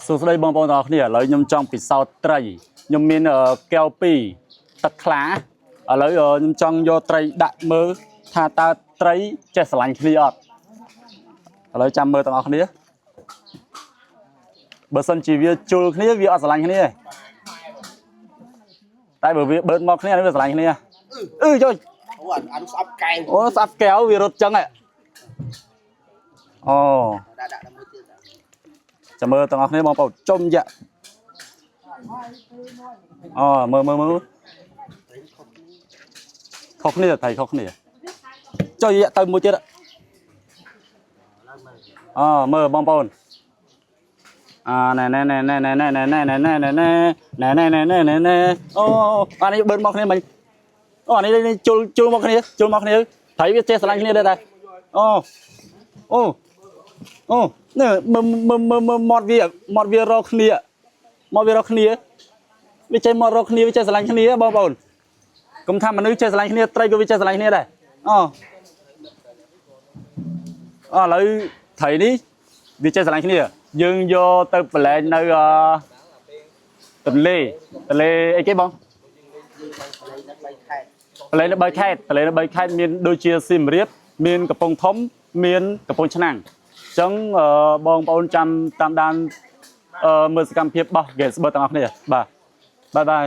សួស្តីបងប្អូនទាំងអស់គ្នាឥឡូវខ្ញុំចង់ពិសោធន៍ត្រីខ្ញុំមានកែវ2ទឹកខ្លាឥឡូវខ្ញុំចង់យកត្រីដាក់មើលថាតើត្រីចេះស្រឡាញ់គ្នាអត់ឥឡូវចាំមើលទាំងអស់គ្នាបើសិនជាវាជុលគ្នាវាអត់ស្រឡាញ់គ្នាទេតែបើវាបឺតមកគ្នាវាស្រឡាញ់គ្នាចុយអូអានោះស្អប់កែវអូស្អប់កែវវារត់ចឹងហ៎អូដាក់មួយទៀតចាំមើលទាំងអស់គ្នាបងប្អូនចុំយ៉ាអូមើលខុសគ្នាថៃខុសគ្នាចុយយ៉ាទៅមួយទៀតអូមើលបងប្អូនណែអូអានេះបឺតមកគ្នាមិញអូអានេះជុលមកគ្នាថៃវាចេះស្រឡាញ់គ្នាដែរអូនេះមើលមាត់វារកគ្នាវាចេះមករកគ្នាវាចេះស្រឡាញ់គ្នាបងប្អូនកុំថាមនុស្សចេះស្រឡាញ់គ្នាត្រីក៏វាចេះស្រឡាញ់គ្នាដែរឥឡូវត្រីនេះវាចេះស្រឡាញ់គ្នាយើងយកទៅប្រឡែងនៅទន្លេអីគេបងប្រឡែងនៅ3ខេត្តមានដូចជាសៀមរាបមានកំពង់ធំមានកំពង់ឆ្នាំងអញ្ចឹងបងប្អូនចាំតាមដានមើលសកម្មភាពរបស់ Guest Bird ទាំងអស់គ្នាបាទបាយ